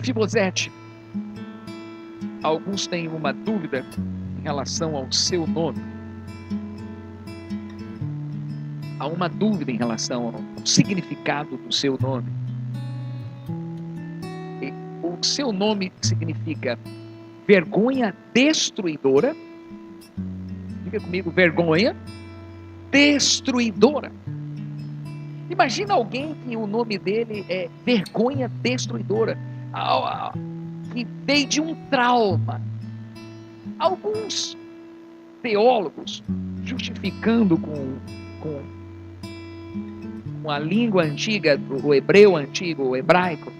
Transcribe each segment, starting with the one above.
Mefibosete. Alguns têm uma dúvida em relação ao seu nome. Há uma dúvida em relação ao significado do seu nome. O seu nome significa vergonha destruidora. Diga comigo, vergonha destruidora. Imagina alguém que o nome dele é vergonha destruidora, que veio de um trauma. Alguns teólogos, justificando com a língua antiga, o hebreu antigo, o hebraico,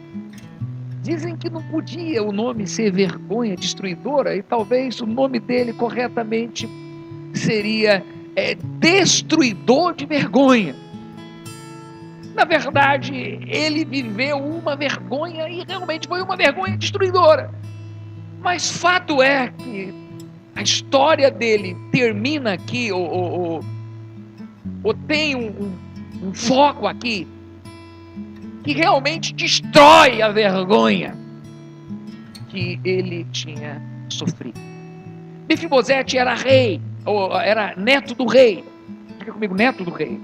dizem que não podia o nome ser vergonha destruidora, e talvez o nome dele corretamente seria destruidor de vergonha. Na verdade, ele viveu uma vergonha e realmente foi uma vergonha destruidora. Mas fato é que a história dele termina aqui, ou tem um foco aqui, que realmente destrói a vergonha que ele tinha sofrido. Mefibosete era rei, ou era neto do rei. Fica comigo, neto do rei.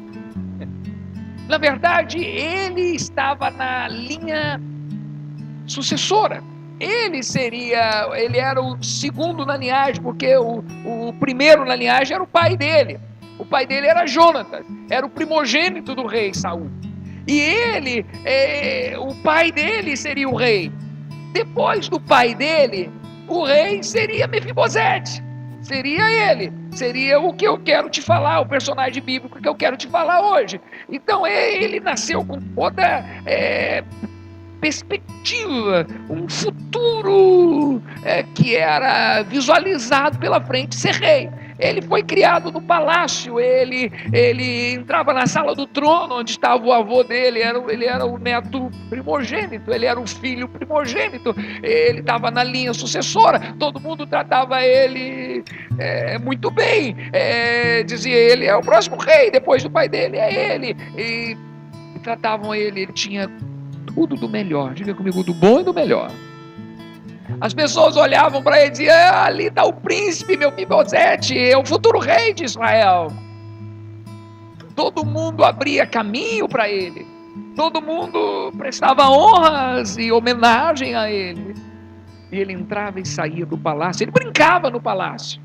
Na verdade, ele estava na linha sucessora. Ele era o segundo na linhagem, porque o primeiro na linhagem era o pai dele. O pai dele era Jonatas, era o primogênito do rei Saul. E o pai dele seria o rei. Depois do pai dele, o rei seria Mefibosete. Seria ele. Seria o que eu quero te falar, o personagem bíblico que eu quero te falar hoje. Então ele nasceu com toda perspectiva, um futuro que era visualizado pela frente, ser rei. Ele foi criado no palácio, ele entrava na sala do trono onde estava o avô dele, ele era o neto primogênito, ele era o filho primogênito, ele estava na linha sucessora, todo mundo tratava ele muito bem, dizia ele é o próximo rei, depois do pai dele é ele, e tratavam ele tinha tudo do melhor, diga comigo, do bom e do melhor. As pessoas olhavam para ele e diziam, ali está o príncipe, Mefibosete, é o futuro rei de Israel. Todo mundo abria caminho para ele, todo mundo prestava honras e homenagem a ele. E ele entrava e saía do palácio, ele brincava no palácio.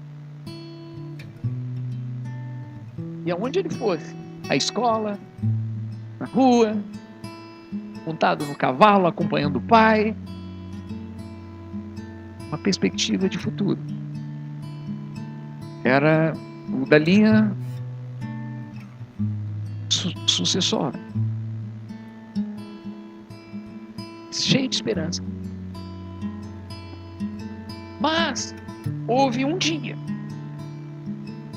E aonde ele fosse, a escola, na rua, montado no cavalo, acompanhando o pai, uma perspectiva de futuro. Era o da linha sucessória, cheio de esperança. Mas houve um dia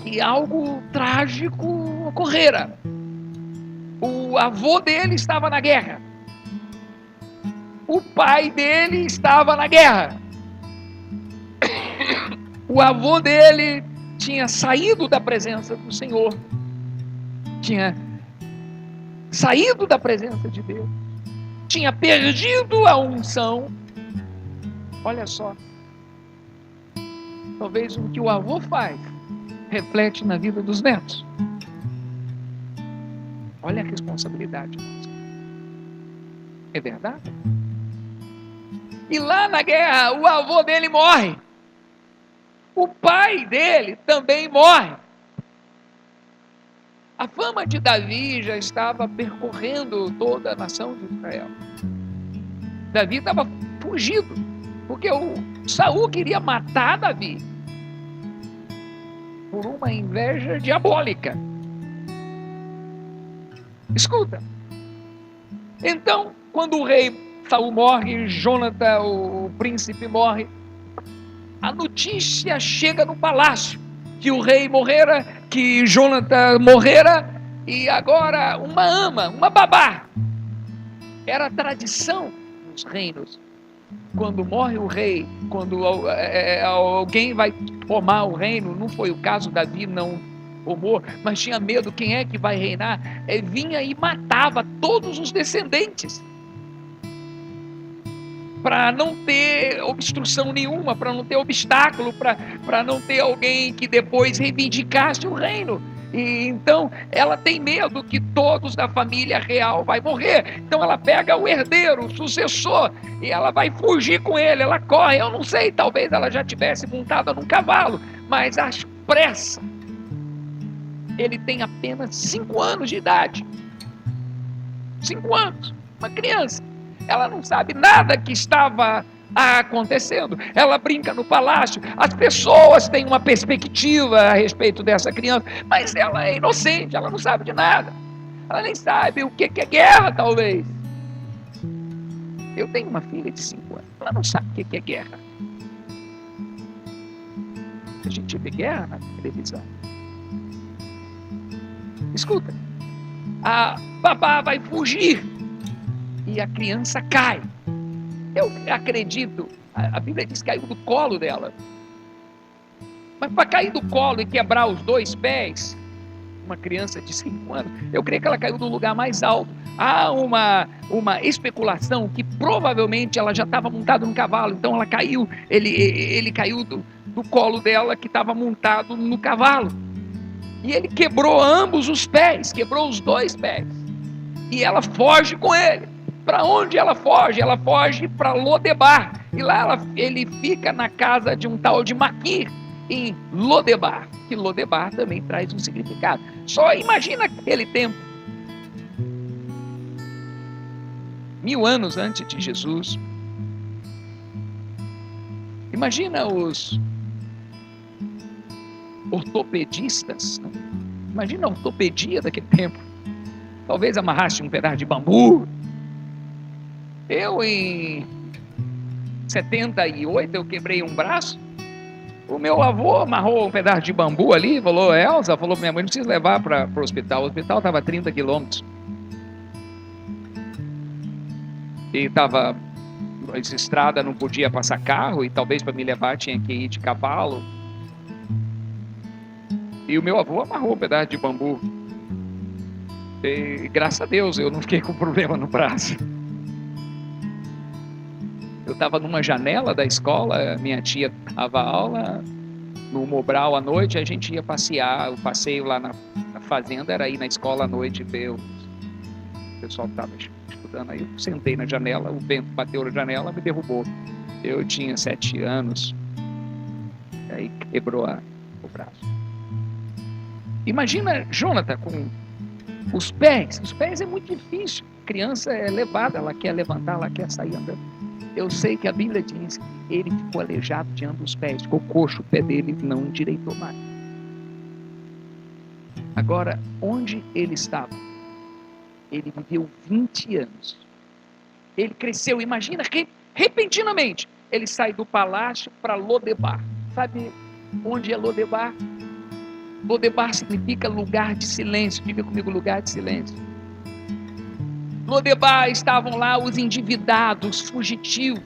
que algo trágico ocorrera. O avô dele estava na guerra, o pai dele estava na guerra. O avô dele tinha saído da presença do Senhor, tinha saído da presença de Deus, tinha perdido a unção. Olha só, talvez o que o avô faz reflete na vida dos netos. Olha a responsabilidade. É verdade? E lá na guerra, o avô dele morre. O pai dele também morre. A fama de Davi já estava percorrendo toda a nação de Israel. Davi estava fugido, porque o Saul queria matar Davi por uma inveja diabólica. Escuta. Então, quando o rei Saul morre, Jonatas, o príncipe, morre, a notícia chega no palácio que o rei morrera, que Jonatas morrera, e agora uma babá. Era a tradição dos reinos. Quando morre o rei, quando alguém vai tomar o reino, não foi o caso, Davi não tomou, mas tinha medo, quem é que vai reinar? Vinha e matava todos os descendentes. para não ter obstrução nenhuma, para não ter obstáculo, para não ter alguém que depois reivindicasse o reino. E então ela tem medo que todos da família real vai morrer. Então ela pega o herdeiro, o sucessor, e ela vai fugir com ele. Ela corre, eu não sei, talvez ela já tivesse montada num cavalo, mas às pressas. Ele tem apenas 5 anos de idade. 5 anos, uma criança. Ela não sabe nada que estava acontecendo. Ela brinca no palácio. As pessoas têm uma perspectiva a respeito dessa criança, mas ela é inocente, ela não sabe de nada. Ela nem sabe o que é guerra, talvez. Eu tenho uma filha de 5 anos. Ela não sabe o que é guerra. A gente vê guerra na televisão. Escuta. A babá vai fugir e a criança cai. Eu acredito, a Bíblia diz que caiu do colo dela. Mas para cair do colo e quebrar os 2 pés, uma criança de 5 anos, eu creio que ela caiu do lugar mais alto. Há uma especulação que provavelmente ela já estava montada num cavalo, então ela caiu, ele caiu do colo dela que estava montado no cavalo. E ele quebrou ambos os pés, quebrou os 2 pés. E ela foge com ele. Para onde ela foge? Ela foge para Lodebar. E lá ele fica na casa de um tal de Maquir, em Lodebar. Que Lodebar também traz um significado. Só imagina aquele tempo. 1000 anos antes de Jesus. Imagina os ortopedistas. Imagina a ortopedia daquele tempo. Talvez amarrasse um pedaço de bambu. Eu, em 78, eu quebrei um braço. O meu avô amarrou um pedaço de bambu ali, falou, Elza, falou para minha mãe, não precisa levar para o hospital. O hospital estava a 30 quilômetros. E estava, essa estrada não podia passar carro, e talvez para me levar tinha que ir de cavalo. E o meu avô amarrou um pedaço de bambu. E graças a Deus eu não fiquei com problema no braço. Eu estava numa janela da escola, minha tia dava aula no Mobral à noite, a gente ia passear. O passeio lá na fazenda era ir na escola à noite ver o pessoal que estava estudando. Aí eu sentei na janela, o vento bateu na janela, me derrubou. Eu tinha 7 anos, aí quebrou o braço. Imagina Jonathan com os pés. Os pés é muito difícil. A criança é levada, ela quer levantar, ela quer sair andando. Eu sei que a Bíblia diz que ele ficou aleijado de ambos os pés, ficou coxo, o pé dele não endireitou mais. Agora, onde ele estava? Ele viveu 20 anos. Ele cresceu, imagina, repentinamente, ele sai do palácio para Lodebar. Sabe onde é Lodebar? Lodebar significa lugar de silêncio. Diga comigo, lugar de silêncio. Lodebar estavam lá os endividados, fugitivos.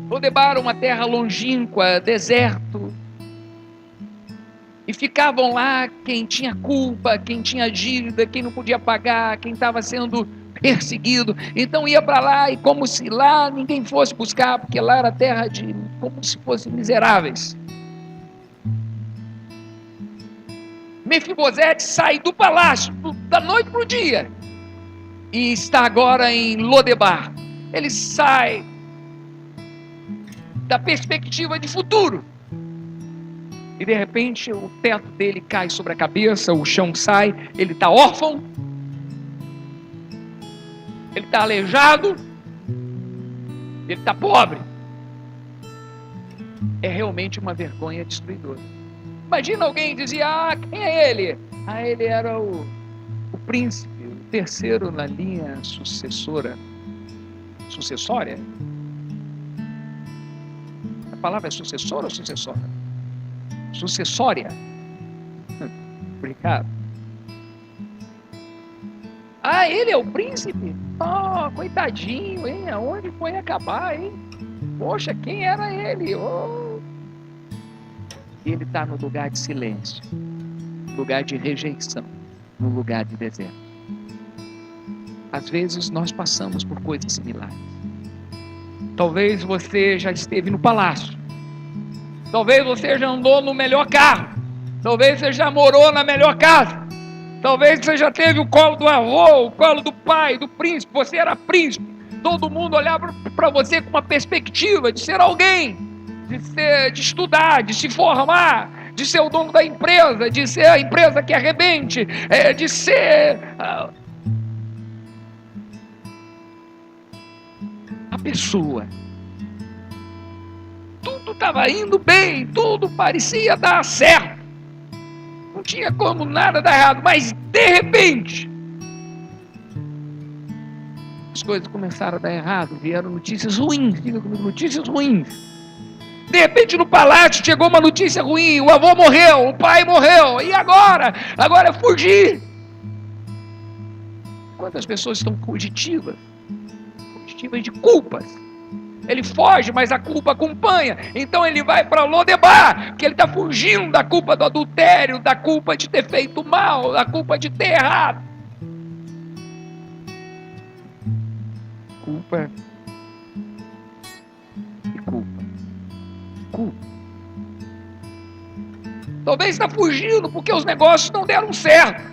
Lodebar era uma terra longínqua, deserto. E ficavam lá quem tinha culpa, quem tinha dívida, quem não podia pagar, quem estava sendo perseguido. Então ia para lá e como se lá ninguém fosse buscar, porque lá era terra de como se fossem miseráveis. Mefibosete sai do palácio da noite para o dia e está agora em Lodebar. Ele sai da perspectiva de futuro e de repente o teto dele cai sobre a cabeça, o chão sai, ele está órfão, ele está aleijado, ele está pobre. É realmente uma vergonha destruidora. Imagina alguém dizia, quem é ele? Ele era o príncipe, o terceiro na linha sucessória. A palavra é sucessora ou sucessória? Sucessória. Obrigado. Ele é o príncipe? Coitadinho, hein? Aonde foi acabar, hein? Poxa, quem era ele? Ele está no lugar de silêncio, no lugar de rejeição, no lugar de deserto. Às vezes nós passamos por coisas similares. Talvez você já esteve no palácio. Talvez você já andou no melhor carro. Talvez você já morou na melhor casa. Talvez você já teve o colo do avô, o colo do pai, do príncipe. Você era príncipe. Todo mundo olhava para você com uma perspectiva de ser alguém, de estudar, de se formar, de ser o dono da empresa, de ser a empresa que arrebente, de ser a pessoa. Tudo estava indo bem, tudo parecia dar certo. Não tinha como nada dar errado, mas de repente as coisas começaram a dar errado, vieram notícias ruins. Diga comigo, notícias ruins. De repente no palácio chegou uma notícia ruim, o avô morreu, o pai morreu, e agora? Agora é fugir. Quantas pessoas estão fugitivas de culpas? Ele foge, mas a culpa acompanha. Então ele vai para Lodebar, porque ele está fugindo da culpa do adultério, da culpa de ter feito mal, da culpa de ter errado. Culpa e culpa. Talvez está fugindo porque os negócios não deram certo.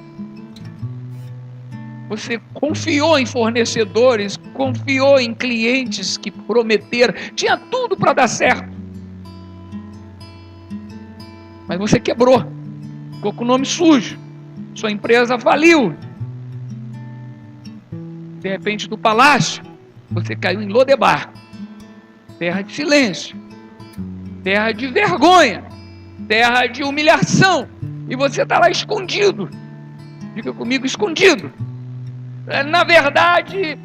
Você confiou em fornecedores, confiou em clientes que prometeram, tinha tudo para dar certo. Mas você quebrou, ficou com o nome sujo, sua empresa faliu. De repente, do palácio, você caiu em Lodebar, terra de silêncio, terra de vergonha, terra de humilhação, e você está lá escondido. Diga comigo, escondido. Na verdade,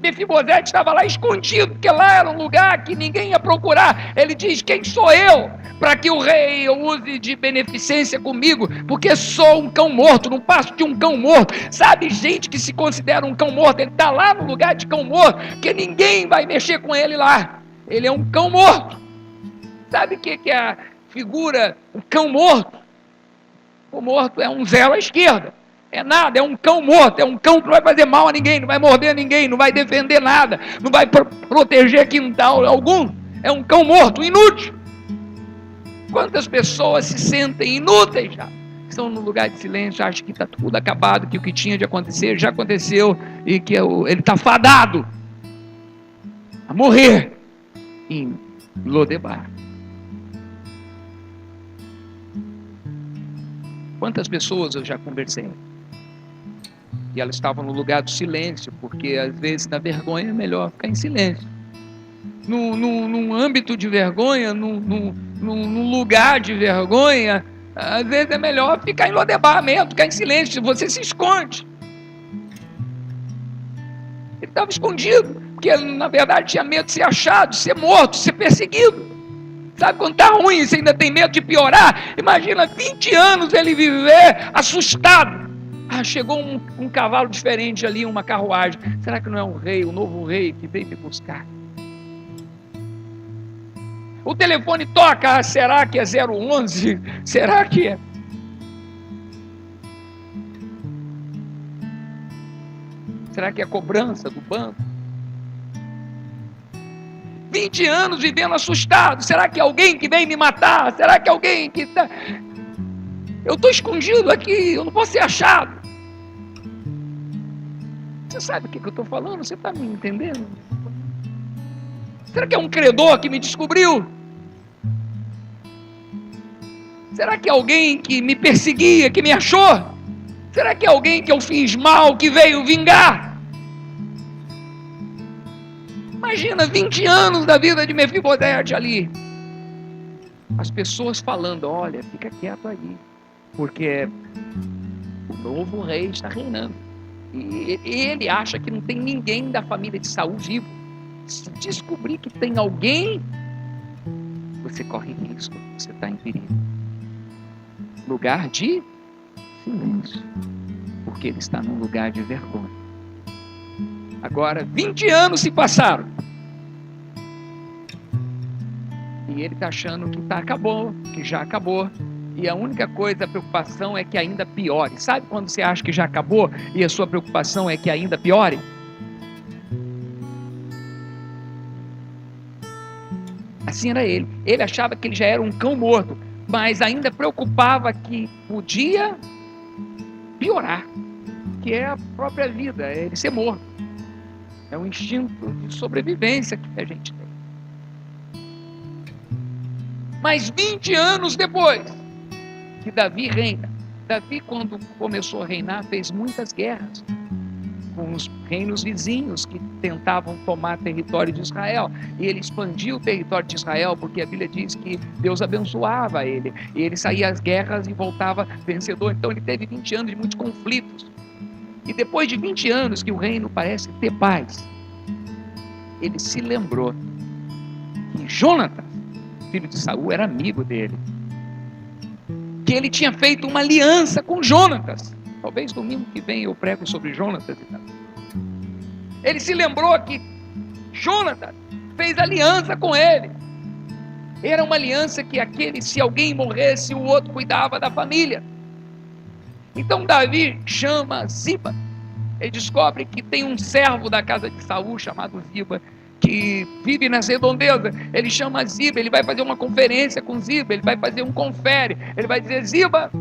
Mefibosete estava lá escondido, porque lá era um lugar que ninguém ia procurar. Ele diz: quem sou eu para que o rei use de beneficência comigo? Porque sou um cão morto, não passo de um cão morto. Sabe, gente que se considera um cão morto, ele está lá no lugar de cão morto, porque ninguém vai mexer com ele lá. Ele é um cão morto. Sabe o que é a figura, o cão morto? O morto é um zero à esquerda. É nada, é um cão morto, é um cão que não vai fazer mal a ninguém, não vai morder ninguém, não vai defender nada, não vai proteger quintal algum. É um cão morto, inútil. Quantas pessoas se sentem inúteis já? Estão no lugar de silêncio, acham que está tudo acabado, que o que tinha de acontecer já aconteceu e que ele está fadado a morrer em Lodebar. Quantas pessoas eu já conversei? E elas estavam no lugar do silêncio, porque às vezes na vergonha é melhor ficar em silêncio. Num âmbito de vergonha, num lugar de vergonha, às vezes é melhor ficar em Lodebar mesmo, ficar em silêncio, você se esconde. Ele estava escondido, porque na verdade tinha medo de ser achado, de ser morto, de ser perseguido. Sabe, quando está ruim, você ainda tem medo de piorar. Imagina 20 anos ele viver assustado. Chegou um cavalo diferente ali, uma carruagem. Será que não é um rei, o novo rei que veio me buscar? O telefone toca, será que é 011? Será que é? Será que é cobrança do banco? 20 anos vivendo assustado. Será que é alguém que vem me matar? Será que é alguém que está... Eu estou escondido aqui, eu não posso ser achado. Você sabe o que eu estou falando? Você está me entendendo? Será que é um credor que me descobriu? Será que é alguém que me perseguia, que me achou? Será que é alguém que eu fiz mal, que veio vingar? Imagina 20 anos da vida de Mefibosete ali. As pessoas falando: olha, fica quieto aí, porque o novo rei está reinando. E ele acha que não tem ninguém da família de Saul vivo. Se descobrir que tem alguém, você corre risco, você está em perigo. Lugar de silêncio, porque ele está num lugar de vergonha. Agora, 20 anos se passaram. E ele está achando que acabou, que já acabou. E a única coisa, a preocupação é que ainda piore. Sabe quando você acha que já acabou e a sua preocupação é que ainda piore? assim era ele. Ele achava que ele já era um cão morto, mas ainda preocupava que podia piorar, que é a própria vida, é ele ser morto. É um instinto de sobrevivência que a gente tem. Mas 20 anos depois que Davi reina, Davi, quando começou a reinar, fez muitas guerras com os reinos vizinhos que tentavam tomar território de Israel, e ele expandiu o território de Israel, porque a Bíblia diz que Deus abençoava ele, e ele saía às guerras e voltava vencedor. Então ele teve 20 anos de muitos conflitos, e depois de 20 anos que o reino parece ter paz, ele se lembrou que Jonatas, filho de Saul, era amigo dele, que ele tinha feito uma aliança com Jonatas. Talvez domingo que vem eu prego sobre Jonatas e tal. Ele se lembrou que Jonatas fez aliança com ele. Era uma aliança que se alguém morresse, o outro cuidava da família. Então Davi chama Ziba. Ele descobre que tem um servo da casa de Saul chamado Ziba, que vive nas redondezas. Ele chama Ziba, ele vai fazer uma conferência com Ziba, ele vai fazer um confere. Ele vai dizer: Ziba,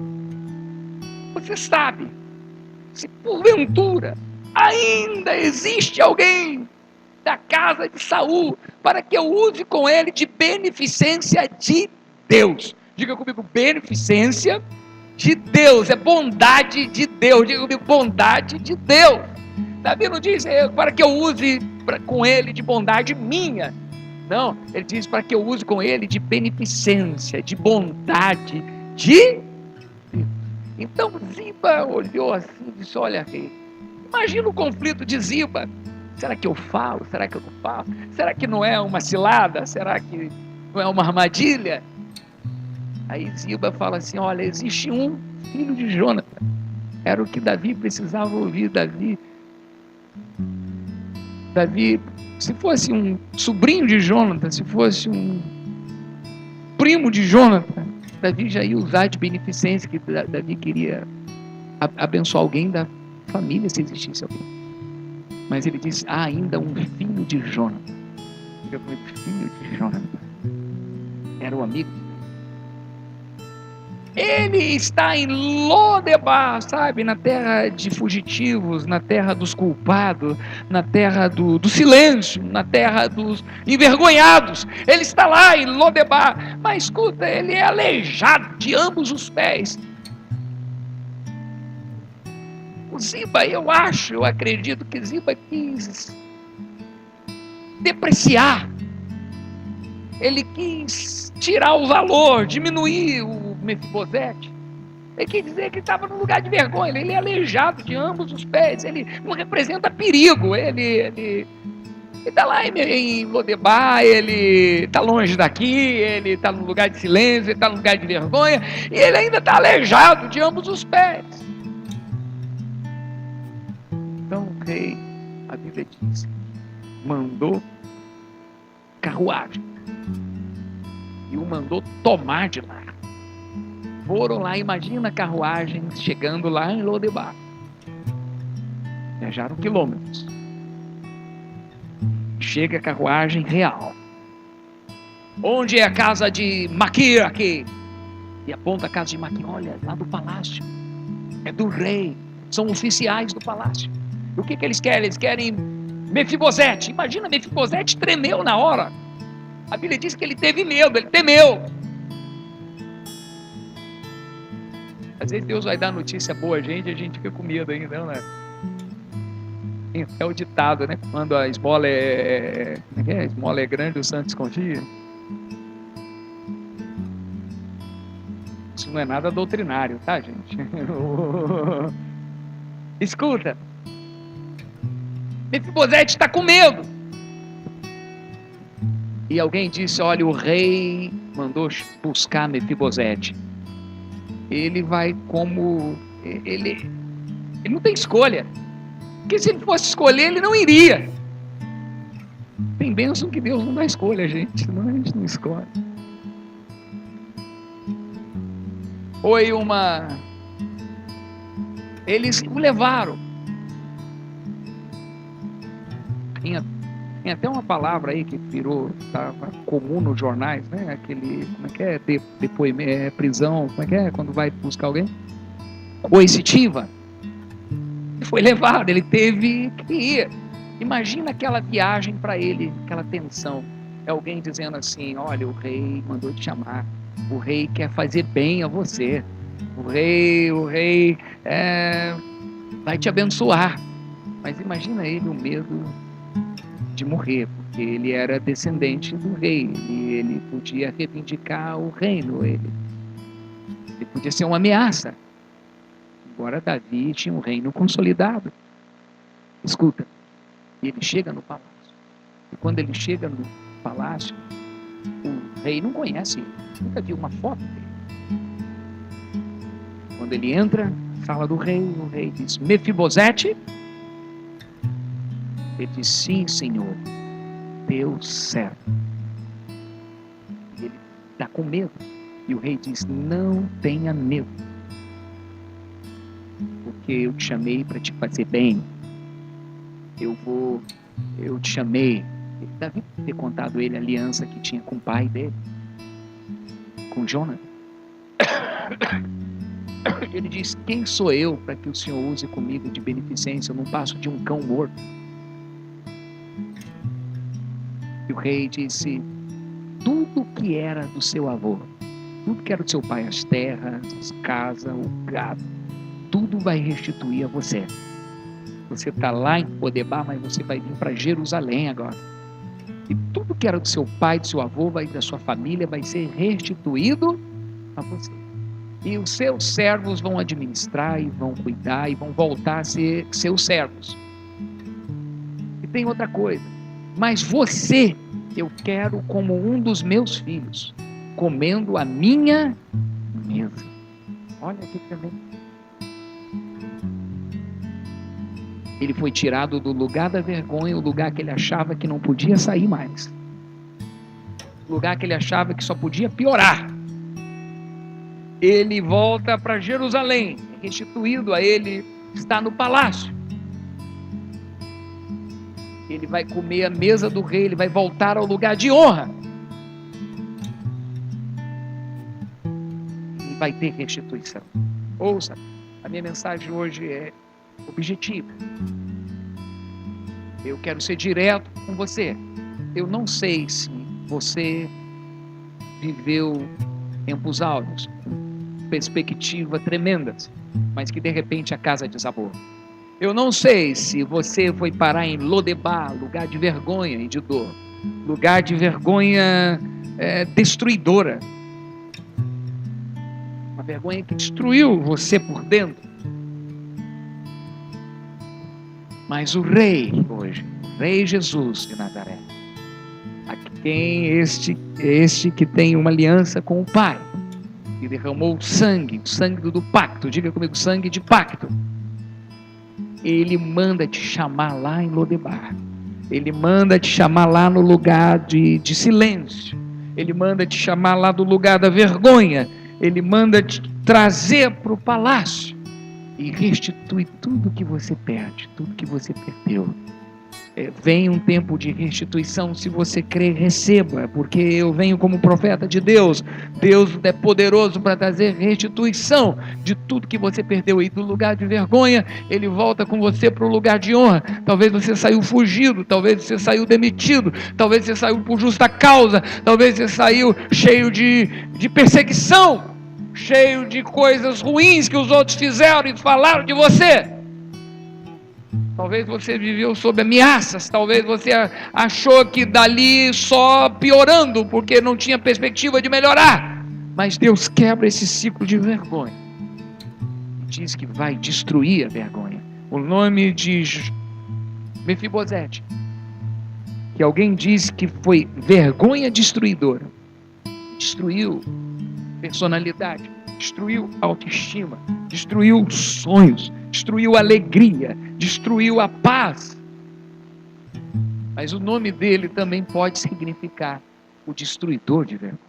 você sabe se porventura ainda existe alguém da casa de Saul para que eu use com ele de beneficência de Deus? Diga comigo: beneficência de Deus, é bondade de Deus. Diga comigo: bondade de Deus. Davi não diz para que eu use com ele de bondade minha, não, ele diz para que eu use com ele de beneficência, de bondade de Deus. Então Ziba olhou assim e disse: olha, rei, imagina o conflito de Ziba. Será que eu falo? Será que eu não falo? Será que não é uma cilada? Será que não é uma armadilha? Aí Ziba fala assim: olha, existe um filho de Jonatas. Era o que Davi precisava ouvir. Davi, se fosse um sobrinho de Jonatas, se fosse um primo de Jonatas, Davi já ia usar de beneficência, que Davi queria abençoar alguém da família, se existisse alguém. Mas ele disse: há ainda um filho de Jonatas. Filho de Jonatas. Era o amigo. Ele está em Lodebar, sabe, na terra de fugitivos, na terra dos culpados, na terra do silêncio, na terra dos envergonhados. Ele está lá em Lodebar, mas escuta, ele é aleijado de ambos os pés. O Ziba, eu acredito que Ziba quis depreciar, ele quis tirar o valor, diminuir o Mefibosete. Ele quer dizer que ele estava num lugar de vergonha. Ele é aleijado de ambos os pés. Ele não representa perigo. Ele está lá em Lodebar. Ele está longe daqui. Ele está num lugar de silêncio. Ele está num lugar de vergonha. E ele ainda está aleijado de ambos os pés. Então o rei, a Bíblia diz, mandou carruagem e o mandou tomar de lá. Foram lá, imagina a carruagem chegando lá em Lodebar. Viajaram quilômetros. Chega a carruagem real. Onde é a casa de Maquir aqui? E aponta a casa de Maquir. Olha, lá do palácio. É do rei. São oficiais do palácio. E o que eles querem? Eles querem Mefibosete. Imagina, Mefibosete tremeu na hora. A Bíblia diz que ele teve medo, ele temeu. Às vezes Deus vai dar notícia boa a gente fica com medo ainda, não é? É o ditado, né? Quando a esmola a esmola é grande, o santo escondia. Isso não é nada doutrinário, tá, gente? Escuta. Mefibosete está com medo. E alguém disse: olha, o rei mandou buscar Mefibosete. Ele vai como... Ele não tem escolha. Porque se ele fosse escolher, ele não iria. Tem bênção que Deus não dá escolha, gente. Senão a gente não escolhe. Foi uma... Eles o levaram. Tem até uma palavra aí que virou, estava comum nos jornais, né? Aquele, como é que é? Depoimento, prisão, como é que é? Quando vai buscar alguém? Coercitiva. Foi levado, ele teve que ir. Imagina aquela viagem para ele, aquela tensão. É alguém dizendo assim: olha, o rei mandou te chamar, o rei quer fazer bem a você, o rei vai te abençoar. Mas imagina ele o medo de morrer, porque ele era descendente do rei, e ele podia reivindicar o reino, ele podia ser uma ameaça. Agora Davi tinha um reino consolidado. Escuta, ele chega no palácio. E quando ele chega no palácio, o rei não conhece ele, nunca viu uma foto dele. Quando ele entra na sala do rei, o rei diz: Mefibosete? Ele diz: sim, senhor, deu certo. E ele está com medo. E o rei diz: não tenha medo, porque eu te chamei para te fazer bem. Eu te chamei. Davi ter contado a ele a aliança que tinha com o pai dele, com Jonathan. Ele diz: quem sou eu para que o Senhor use comigo de beneficência? Eu não passo de um cão morto. E o rei disse: tudo que era do seu avô, tudo que era do seu pai, as terras, as casas, o gado, tudo vai restituir a você. Você está lá em Lodebá, mas você vai vir para Jerusalém agora. E tudo que era do seu pai, do seu avô, da sua família, vai ser restituído a você. E os seus servos vão administrar, e vão cuidar, e vão voltar a ser seus servos. E tem outra coisa: mas você, eu quero como um dos meus filhos, comendo a minha mesa. Olha aqui também. Ele foi tirado do lugar da vergonha, o lugar que ele achava que não podia sair mais, o lugar que ele achava que só podia piorar. Ele volta para Jerusalém, restituído a ele, está no palácio. Ele vai comer a mesa do rei, ele vai voltar ao lugar de honra. E vai ter restituição. Ouça, a minha mensagem hoje é objetiva. Eu quero ser direto com você. Eu não sei se você viveu tempos áureos, perspectiva tremendas, mas que de repente a casa desabou. Eu não sei se você foi parar em Lodebá, lugar de vergonha e de dor, lugar de vergonha destruidora, uma vergonha que destruiu você por dentro. Mas o rei hoje, o rei Jesus de Nazaré, aqui tem este que tem uma aliança com o Pai, que derramou o sangue do pacto. Diga comigo: sangue de pacto. Ele manda te chamar lá em Lodebá. Ele manda te chamar lá no lugar de silêncio. Ele manda te chamar lá do lugar da vergonha. Ele manda te trazer para o palácio e restitui tudo que você perde, tudo que você perdeu. Vem um tempo de restituição. Se você crê, receba, porque eu venho como profeta de Deus. Deus é poderoso para trazer restituição de tudo que você perdeu. E do lugar de vergonha, Ele volta com você para o lugar de honra. Talvez você saiu fugido, talvez você saiu demitido, talvez você saiu por justa causa, talvez você saiu cheio de perseguição, cheio de coisas ruins que os outros fizeram e falaram de você. Talvez você viveu sob ameaças, talvez você achou que dali só piorando, porque não tinha perspectiva de melhorar. Mas Deus quebra esse ciclo de vergonha e diz que vai destruir a vergonha. O nome de Mefibosete, que alguém diz que foi vergonha destruidora, destruiu personalidade, destruiu autoestima, destruiu sonhos, destruiu a alegria, destruiu a paz. Mas o nome dele também pode significar o destruidor de vergonhas.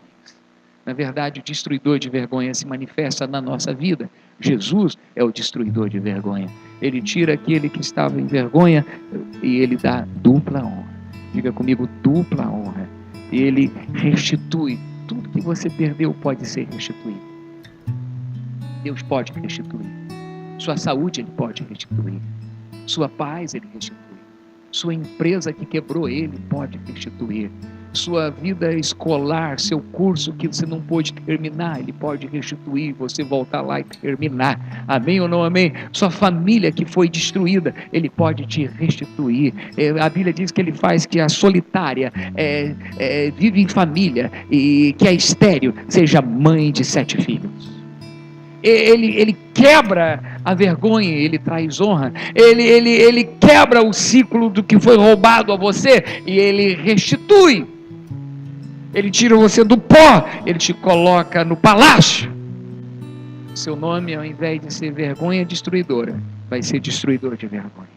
Na verdade, o destruidor de vergonha se manifesta na nossa vida. Jesus é o destruidor de vergonha. Ele tira aquele que estava em vergonha e ele dá dupla honra. Diga comigo, dupla honra. Ele restitui. Tudo que você perdeu pode ser restituído. Deus pode restituir. Sua saúde Ele pode restituir. Sua paz Ele restitui. Sua empresa que quebrou Ele pode restituir. Sua vida escolar, seu curso que você não pôde terminar, Ele pode restituir, você voltar lá e terminar. Amém ou não amém? Sua família que foi destruída, Ele pode te restituir. A Bíblia diz que Ele faz que a solitária vive em família e que a estéril seja mãe de 7 filhos. Ele quebra a vergonha, Ele traz honra. Ele quebra o ciclo do que foi roubado a você e Ele restitui. Ele tira você do pó, Ele te coloca no palácio. Seu nome, ao invés de ser vergonha destruidora, vai ser destruidor de vergonha.